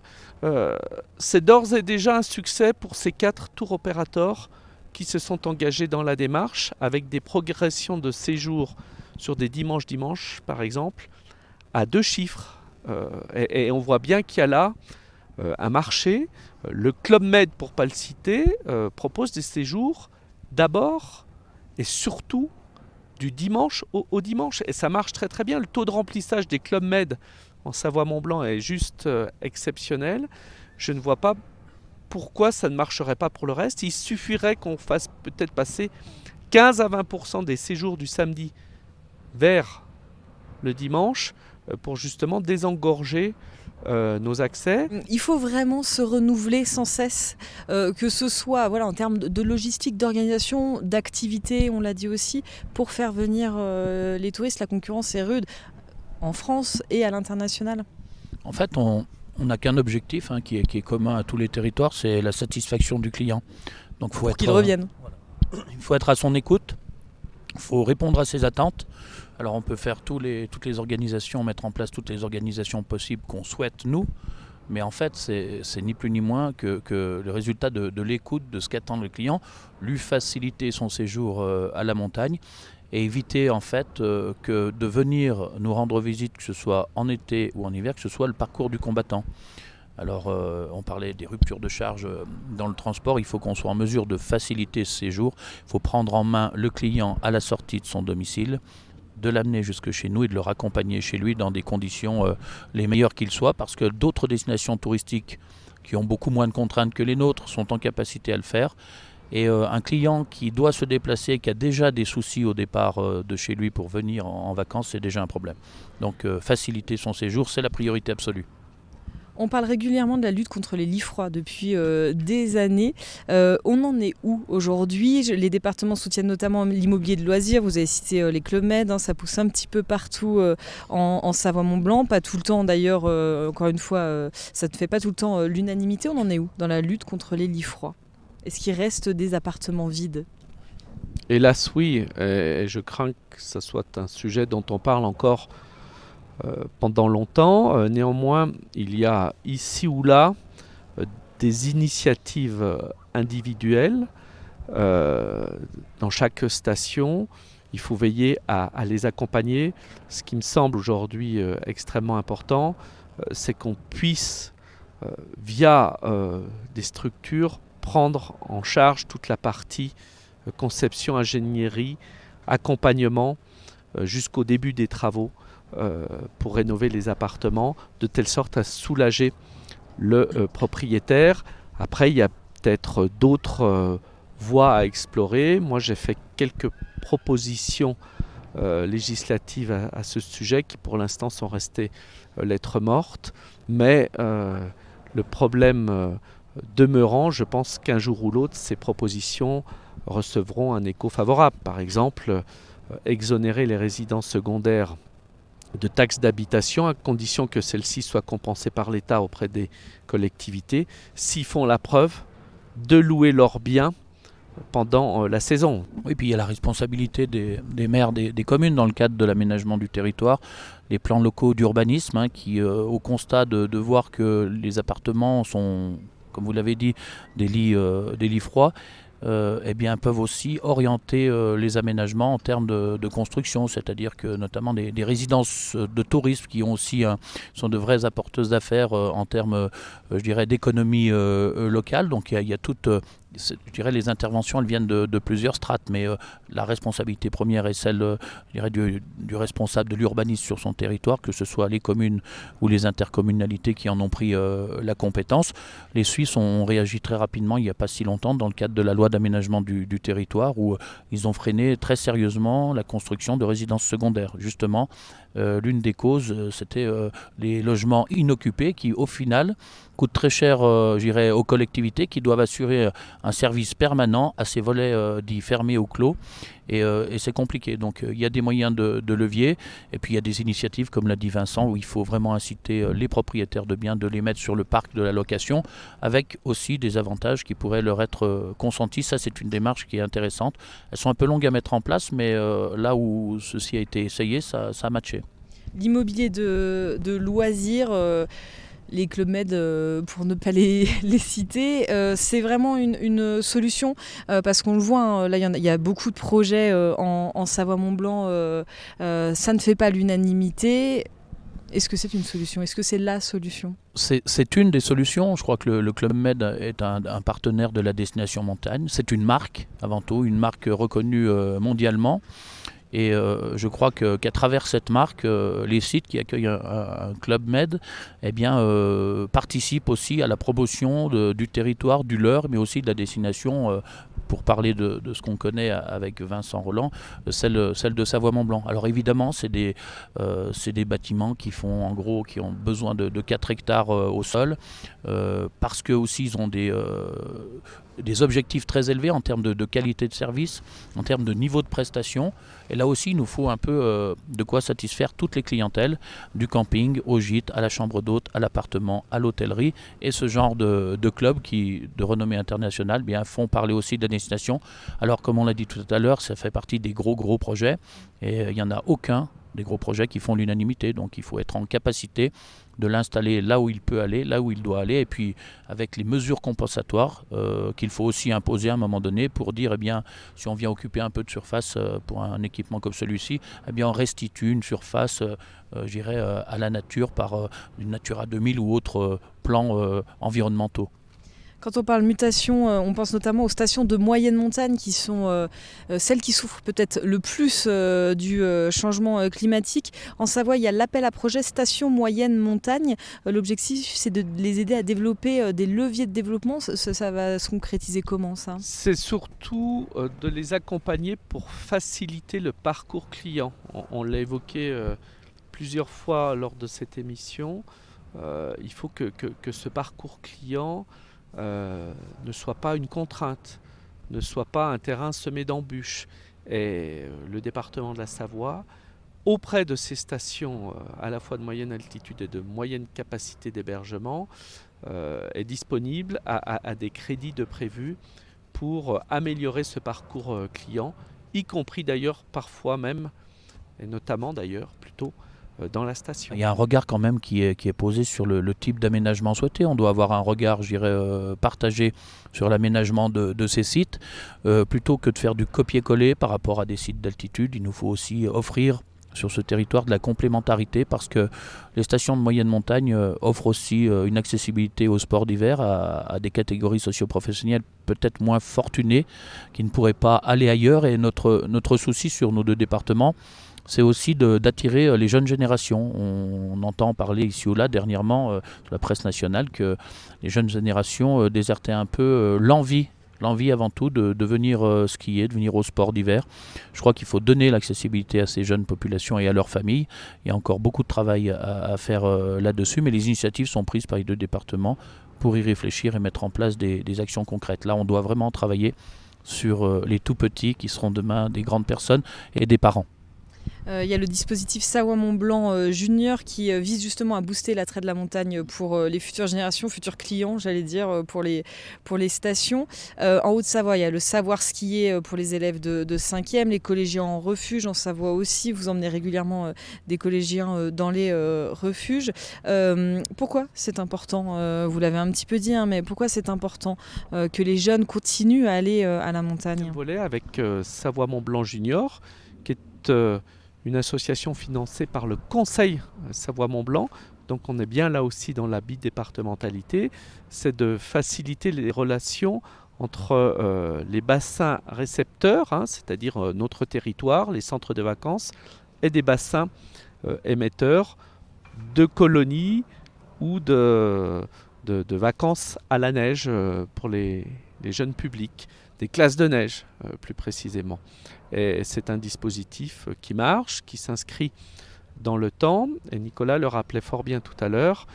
c'est d'ores et déjà un succès pour ces 4 tour opérateurs qui se sont engagés dans la démarche avec des progressions de séjour sur des dimanches par exemple, à 2 chiffres. Et on voit bien qu'il y a là un marché. Le Club Med, pour ne pas le citer, propose des séjours d'abord et surtout du dimanche au dimanche. Et ça marche très très bien. Le taux de remplissage des Club Med en Savoie Mont Blanc est juste exceptionnel. Je ne vois pas pourquoi ça ne marcherait pas pour le reste. Il suffirait qu'on fasse peut-être passer 15 à 20% des séjours du samedi vers le dimanche pour justement désengorger nos accès. Il faut vraiment se renouveler sans cesse, que ce soit en termes de logistique, d'organisation, d'activité, on l'a dit aussi, pour faire venir les touristes. La concurrence est rude en France et à l'international. En fait, on n'a qu'un objectif qui est commun à tous les territoires, c'est la satisfaction du client. Donc, pour qu'il revienne. Il faut être à son écoute, il faut répondre à ses attentes. Alors on peut faire toutes les organisations, mettre en place toutes les organisations possibles qu'on souhaite nous, mais en fait c'est ni plus ni moins que le résultat de l'écoute de ce qu'attend le client, lui faciliter son séjour à la montagne et éviter en fait que de venir nous rendre visite, que ce soit en été ou en hiver, que ce soit le parcours du combattant. Alors on parlait des ruptures de charge dans le transport, il faut qu'on soit en mesure de faciliter ce séjour, il faut prendre en main le client à la sortie de son domicile, de l'amener jusque chez nous et de le raccompagner chez lui dans des conditions les meilleures qu'il soit, parce que d'autres destinations touristiques qui ont beaucoup moins de contraintes que les nôtres sont en capacité à le faire. Et un client qui doit se déplacer, qui a déjà des soucis au départ de chez lui pour venir en vacances, c'est déjà un problème. Donc faciliter son séjour, c'est la priorité absolue. On parle régulièrement de la lutte contre les lits froids depuis des années. On en est où aujourd'hui? Les départements soutiennent notamment l'immobilier de loisirs. Vous avez cité les Club Med, ça pousse un petit peu partout en Savoie-Mont-Blanc. Pas tout le temps d'ailleurs, encore une fois, ça ne fait pas tout le temps l'unanimité. On en est où dans la lutte contre les lits froids? Est-ce qu'il reste des appartements vides? Hélas oui, et je crains que ce soit un sujet dont on parle encore pendant longtemps. Néanmoins, il y a ici ou là des initiatives individuelles dans chaque station. Il faut veiller à les accompagner. Ce qui me semble aujourd'hui extrêmement important, c'est qu'on puisse, via des structures, prendre en charge toute la partie conception, ingénierie, accompagnement jusqu'au début des travaux pour rénover les appartements, de telle sorte à soulager le propriétaire. Après, il y a peut-être d'autres voies à explorer. Moi, j'ai fait quelques propositions législatives à ce sujet qui, pour l'instant, sont restées lettres mortes. Mais le problème demeurant, je pense qu'un jour ou l'autre, ces propositions recevront un écho favorable. Par exemple, exonérer les résidences secondaires de taxes d'habitation à condition que celles-ci soient compensées par l'État auprès des collectivités s'ils font la preuve de louer leurs biens pendant la saison. Oui, puis il y a la responsabilité des maires des communes dans le cadre de l'aménagement du territoire, les plans locaux d'urbanisme qui, au constat de voir que les appartements sont, comme vous l'avez dit, des lits froids, eh bien, peuvent aussi orienter les aménagements en termes de construction, c'est-à-dire que notamment des résidences de tourisme qui ont aussi sont de vraies apporteuses d'affaires en termes, je dirais, d'économie locale. Donc il y a toute, je dirais, les interventions, elles viennent de plusieurs strates, mais la responsabilité première est celle, je dirais, du responsable de l'urbanisme sur son territoire, que ce soit les communes ou les intercommunalités qui en ont pris la compétence. Les Suisses ont réagi très rapidement il n'y a pas si longtemps dans le cadre de la loi d'aménagement du territoire où ils ont freiné très sérieusement la construction de résidences secondaires. Justement, l'une des causes, c'était les logements inoccupés qui, au final, coûtent très cher aux collectivités qui doivent assurer un service permanent à ces volets dits fermés ou clos. Et c'est compliqué. Donc il y a des moyens de levier. Et puis il y a des initiatives, comme l'a dit Vincent, où il faut vraiment inciter les propriétaires de biens de les mettre sur le parc de la location, avec aussi des avantages qui pourraient leur être consentis. Ça, c'est une démarche qui est intéressante. Elles sont un peu longues à mettre en place, mais là où ceci a été essayé, ça a matché. L'immobilier de loisirs, les Club Med, pour ne pas les citer, c'est vraiment une solution parce qu'on le voit, là il y a beaucoup de projets en Savoie-Mont-Blanc, ça ne fait pas l'unanimité. Est-ce que c'est une solution? Est-ce que c'est la solution? C'est une des solutions. Je crois que le Club Med est un partenaire de la destination montagne. C'est une marque, avant tout, une marque reconnue mondialement. Et je crois qu'à travers cette marque, les sites qui accueillent un Club Med participent aussi à la promotion du territoire, du leur, mais aussi de la destination, pour parler de ce qu'on connaît avec Vincent Roland, celle de Savoie-Mont-Blanc. Alors évidemment, c'est des bâtiments qui ont besoin de 4 hectares au sol, parce que aussi ils ont des objectifs très élevés en termes de qualité de service, en termes de niveau de prestation. Et là aussi, il nous faut un peu de quoi satisfaire toutes les clientèles, du camping au gîte, à la chambre d'hôte, à l'appartement, à l'hôtellerie. Et ce genre de clubs qui, de renommée internationale, font parler aussi de la destination. Alors, comme on l'a dit tout à l'heure, ça fait partie des gros projets. Et il n'y en a aucun des gros projets qui font l'unanimité. Donc, il faut être en capacité de l'installer là où il peut aller, là où il doit aller, et puis avec les mesures compensatoires qu'il faut aussi imposer à un moment donné pour dire, si on vient occuper un peu de surface pour un équipement comme celui-ci, on restitue une surface, à la nature par une Natura 2000 ou autres plans environnementaux. Quand on parle mutation, on pense notamment aux stations de moyenne montagne qui sont celles qui souffrent peut-être le plus du changement climatique. En Savoie, il y a l'appel à projet Station Moyenne Montagne. L'objectif, c'est de les aider à développer des leviers de développement. Ça va se concrétiser comment, ça ? C'est surtout de les accompagner pour faciliter le parcours client. On l'a évoqué plusieurs fois lors de cette émission. Il faut que ce parcours client ne soit pas une contrainte, ne soit pas un terrain semé d'embûches. Et le département de la Savoie, auprès de ces stations à la fois de moyenne altitude et de moyenne capacité d'hébergement, est disponible à des crédits de prévus pour améliorer ce parcours client, y compris d'ailleurs parfois même, et notamment d'ailleurs plutôt, dans la station. Il y a un regard quand même qui est posé sur le type d'aménagement souhaité. On doit avoir un regard, je dirais, partagé sur l'aménagement de ces sites. Plutôt que de faire du copier-coller par rapport à des sites d'altitude, il nous faut aussi offrir sur ce territoire de la complémentarité parce que les stations de moyenne montagne offrent aussi une accessibilité au sport d'hiver à des catégories socio-professionnelles peut-être moins fortunées qui ne pourraient pas aller ailleurs. Et notre souci sur nos deux départements, c'est aussi d'attirer les jeunes générations. On entend parler ici ou là dernièrement sur la presse nationale que les jeunes générations désertaient un peu l'envie avant tout de venir skier, de venir au sport d'hiver. Je crois qu'il faut donner l'accessibilité à ces jeunes populations et à leurs familles. Il y a encore beaucoup de travail à faire là-dessus, mais les initiatives sont prises par les deux départements pour y réfléchir et mettre en place des actions concrètes. Là, on doit vraiment travailler sur les tout-petits qui seront demain des grandes personnes et des parents. Il y a le dispositif Savoie-Mont-Blanc Junior qui vise justement à booster l'attrait de la montagne pour les futures générations, futurs clients, j'allais dire, pour les stations. En Haute-Savoie, il y a le savoir skier pour les élèves de 5e, les collégiens en refuge. En Savoie aussi, vous emmenez régulièrement des collégiens dans les refuges. Pourquoi c'est important, vous l'avez un petit peu dit, mais pourquoi c'est important que les jeunes continuent à aller à la montagne ? Un volet avec Savoie-Mont-Blanc Junior, qui est une association financée par le Conseil Savoie-Mont-Blanc. Donc on est bien là aussi dans la bidépartementalité. C'est de faciliter les relations entre les bassins récepteurs, c'est-à-dire notre territoire, les centres de vacances, et des bassins émetteurs de colonies ou de vacances à la neige pour les jeunes publics, des classes de neige plus précisément. Et c'est un dispositif qui marche, qui s'inscrit dans le temps. Et Nicolas le rappelait fort bien tout à l'heure,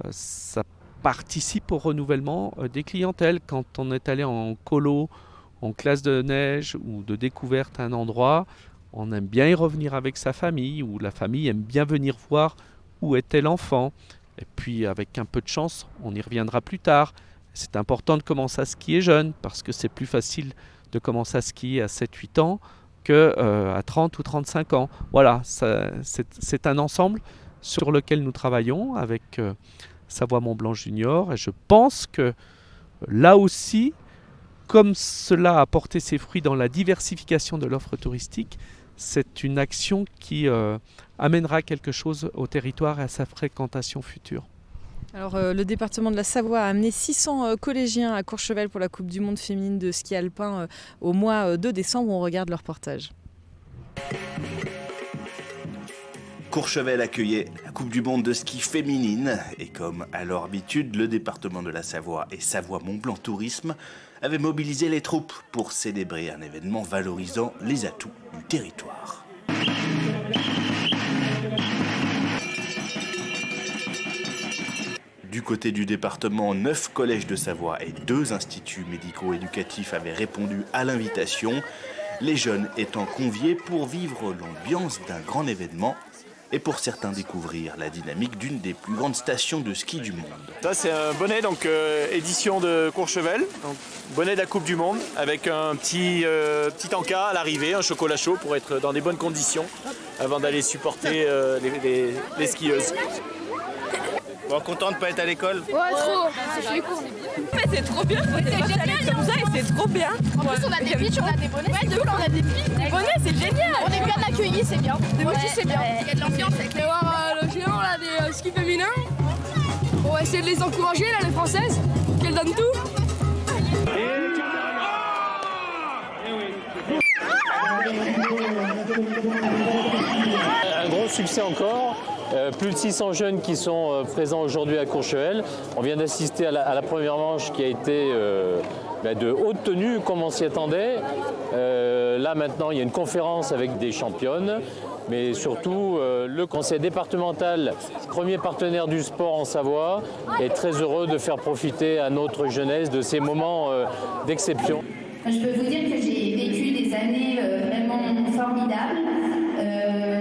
ça participe au renouvellement des clientèles. Quand on est allé en colo, en classe de neige ou de découverte à un endroit, on aime bien y revenir avec sa famille, ou la famille aime bien venir voir où était l'enfant. Et puis avec un peu de chance, on y reviendra plus tard. C'est important de commencer à skier jeune, parce que c'est plus facile de commencer à skier à 7-8 ans qu'à 30 ou 35 ans. Voilà, c'est un ensemble sur lequel nous travaillons avec Savoie-Mont-Blanc Junior. Et je pense que là aussi, comme cela a porté ses fruits dans la diversification de l'offre touristique, c'est une action qui amènera quelque chose au territoire et à sa fréquentation future. Alors, le département de la Savoie a amené 600 collégiens à Courchevel pour la Coupe du Monde féminine de ski alpin au mois de décembre. On regarde leur reportage. Courchevel accueillait la Coupe du Monde de ski féminine et comme à leur habitude, le département de la Savoie et Savoie-Mont-Blanc Tourisme avaient mobilisé les troupes pour célébrer un événement valorisant les atouts du territoire. Du côté du département, 9 collèges de Savoie et 2 instituts médico-éducatifs avaient répondu à l'invitation, les jeunes étant conviés pour vivre l'ambiance d'un grand événement et pour certains découvrir la dynamique d'une des plus grandes stations de ski du monde. Ça c'est un bonnet édition de Courchevel, donc bonnet de la Coupe du Monde avec un petit encas à l'arrivée, un chocolat chaud pour être dans des bonnes conditions avant d'aller supporter les skieuses. Bon, content de ne pas être à l'école ? Ouais, trop. C'est trop bien. C'est génial comme ça et c'est trop bien. En plus, on a des pitchs, on a des bonnets. Ouais, de ouf, on a des pitchs. Des bonnets, c'est génial. On est bien accueillis, c'est bien. Moi aussi, c'est bien. Il y a de l'ambiance avec les voir le géant là, des skis féminins. On va essayer de les encourager, là, les Françaises, qu'elles donnent tout. Un gros succès encore. Plus de 600 jeunes qui sont présents aujourd'hui à Courchevel. On vient d'assister à la première manche qui a été de haute tenue comme on s'y attendait. Là maintenant il y a une conférence avec des championnes, mais surtout le conseil départemental, premier partenaire du sport en Savoie, est très heureux de faire profiter à notre jeunesse de ces moments d'exception. Je peux vous dire que j'ai vécu des années vraiment formidables.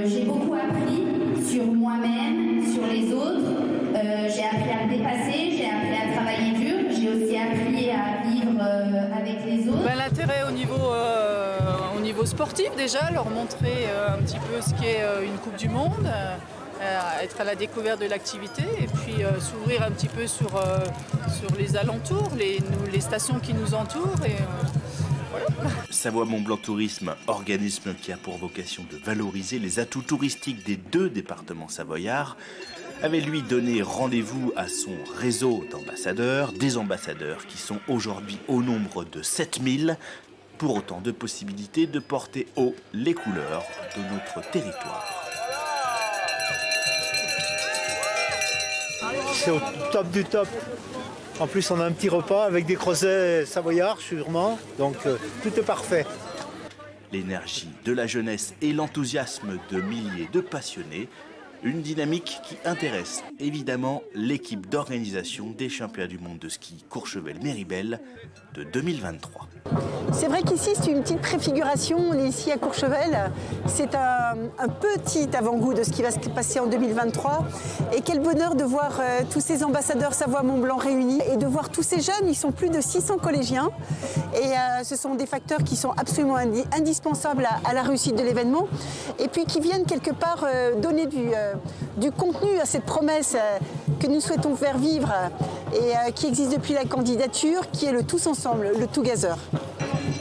J'ai beaucoup appris sur moi-même, sur les autres. J'ai appris à me dépasser, j'ai appris à travailler dur. J'ai aussi appris à vivre avec les autres. L'intérêt au niveau sportif déjà, leur montrer un petit peu ce qu'est une Coupe du Monde, être à la découverte de l'activité et puis s'ouvrir un petit peu sur les alentours, les stations qui nous entourent. Savoie Mont-Blanc Tourisme, organisme qui a pour vocation de valoriser les atouts touristiques des 2 départements savoyards, avait lui donné rendez-vous à son réseau d'ambassadeurs, des ambassadeurs qui sont aujourd'hui au nombre de 7000, pour autant de possibilités de porter haut les couleurs de notre territoire. C'est au top du top. En plus, on a un petit repas avec des creusets savoyards, sûrement. Donc, tout est parfait. L'énergie de la jeunesse et l'enthousiasme de milliers de passionnés, une dynamique qui intéresse évidemment l'équipe d'organisation des championnats du monde de ski Courchevel-Méribel de 2023. C'est vrai qu'ici, c'est une petite préfiguration. On est ici à Courchevel. C'est un petit avant-goût de ce qui va se passer en 2023. Et quel bonheur de voir tous ces ambassadeurs Savoie-Mont-Blanc réunis et de voir tous ces jeunes. Ils sont plus de 600 collégiens. Et ce sont des facteurs qui sont absolument indispensables à la réussite de l'événement. Et puis qui viennent quelque part donner du contenu à cette promesse que nous souhaitons faire vivre et qui existe depuis la candidature, qui est le Tous Ensemble, le Together.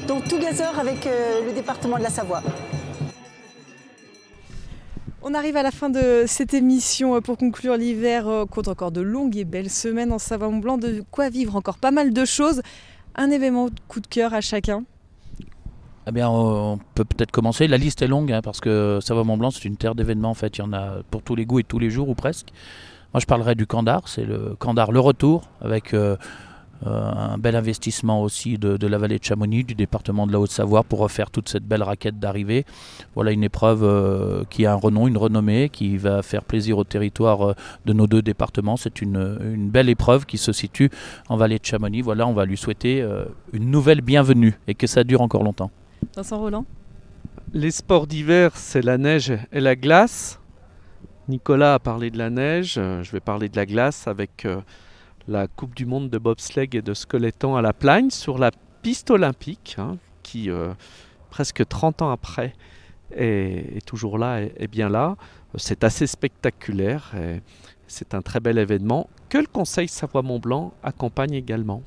Donc Together avec le département de la Savoie. On arrive à la fin de cette émission pour conclure l'hiver. Compte encore de longues et belles semaines en Savoie-Mont-Blanc, de quoi vivre encore pas mal de choses. Un événement coup de cœur à chacun. Eh bien, on peut peut-être commencer. La liste est longue parce que Savoie-Mont-Blanc, c'est une terre d'événements. En fait, il y en a pour tous les goûts et tous les jours ou presque. Moi, je parlerai du Candar. C'est le Candar Le Retour avec un bel investissement aussi de la vallée de Chamonix, du département de la Haute-Savoie pour refaire toute cette belle raquette d'arrivée. Voilà une épreuve qui a un renom, une renommée, qui va faire plaisir au territoire de nos 2 départements. C'est une belle épreuve qui se situe en vallée de Chamonix. Voilà, on va lui souhaiter une nouvelle bienvenue et que ça dure encore longtemps. Vincent Rolland. Les sports d'hiver, c'est la neige et la glace. Nicolas a parlé de la neige, je vais parler de la glace avec la Coupe du Monde de bobsleigh et de skeletton à la Plagne sur la piste olympique, qui presque 30 ans après est toujours là, est bien là. C'est assez spectaculaire et c'est un très bel événement que le Conseil Savoie-Mont-Blanc accompagne également.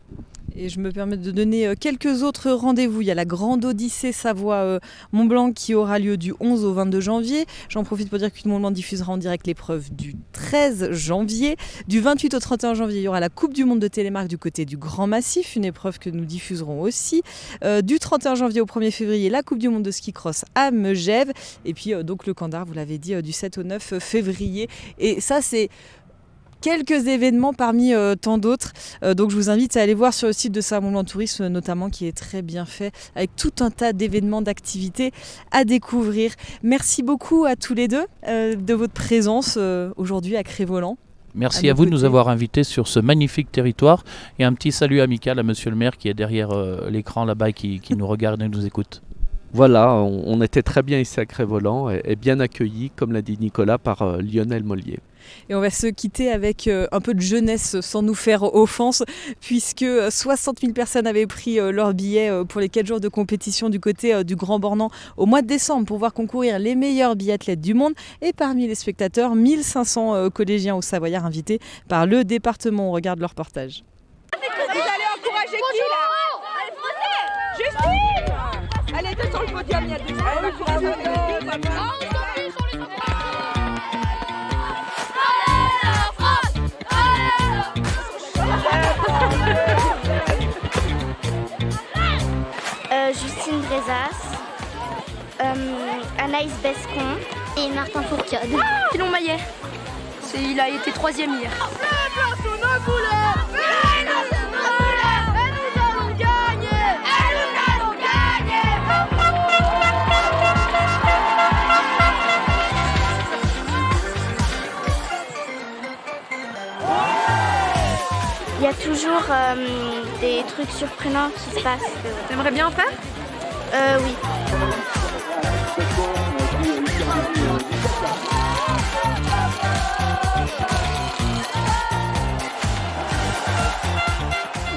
Et je me permets de donner quelques autres rendez-vous. Il y a la Grande Odyssée Savoie-Mont-Blanc qui aura lieu du 11 au 22 janvier. J'en profite pour dire que Mont-Blanc diffusera en direct l'épreuve du 13 janvier. Du 28 au 31 janvier, il y aura la Coupe du Monde de Télémark du côté du Grand Massif, une épreuve que nous diffuserons aussi. Du 31 janvier au 1er février, la Coupe du Monde de ski cross à Megève. Et puis donc le Candar, vous l'avez dit, du 7 au 9 février. Et ça, c'est quelques événements parmi tant d'autres. Donc je vous invite à aller voir sur le site de Savoie-Mont-Blanc Tourisme notamment, qui est très bien fait avec tout un tas d'événements, d'activités à découvrir. Merci beaucoup à tous les deux de votre présence aujourd'hui à Crévoland. Merci à vous de nous avoir invités sur ce magnifique territoire et un petit salut amical à monsieur le maire qui est derrière l'écran là-bas et qui nous regarde et nous écoute. Voilà, on était très bien ici à Crévoland et bien accueillis, comme l'a dit Nicolas, par Lionel Mollier. Et on va se quitter avec un peu de jeunesse sans nous faire offense, puisque 60 000 personnes avaient pris leur billet pour les 4 jours de compétition du côté du Grand Bornand au mois de décembre pour voir concourir les meilleurs biathlètes du monde. Et parmi les spectateurs, 1500 collégiens ou savoyards invités par le département. On regarde leur reportage. Vous allez encourager qui là? Justine! Allez, deux sur le podium, il y a des Justine Drezas, Anaïs Bescon et Martin Fourcade. Pilon Maillet. Il a été 3e hier. Il y a toujours des trucs surprenants qui se passent. T'aimerais bien en faire? Oui.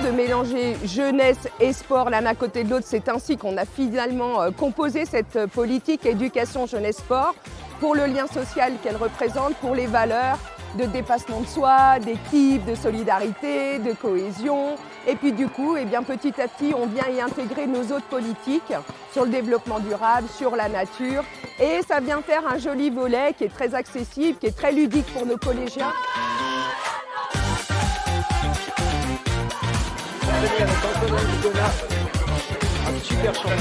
De mélanger jeunesse et sport l'un à côté de l'autre, c'est ainsi qu'on a finalement composé cette politique éducation jeunesse-sport pour le lien social qu'elle représente, pour les valeurs de dépassement de soi, d'équipe, de solidarité, de cohésion. Et puis du coup, petit à petit, on vient y intégrer nos autres politiques sur le développement durable, sur la nature. Et ça vient faire un joli volet qui est très accessible, qui est très ludique pour nos collégiens. Super champion.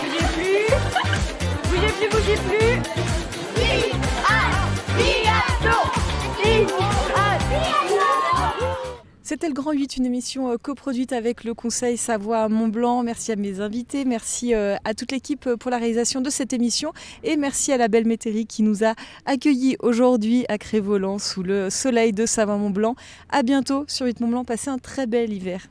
Bougez plus. Bougez plus. C'était le Grand 8, une émission coproduite avec le Conseil Savoie Mont-Blanc. Merci à mes invités, merci à toute l'équipe pour la réalisation de cette émission et merci à la belle Métairie qui nous a accueillis aujourd'hui à Cré-Voland sous le soleil de Savoie Mont-Blanc. À bientôt sur 8 Mont-Blanc, passez un très bel hiver.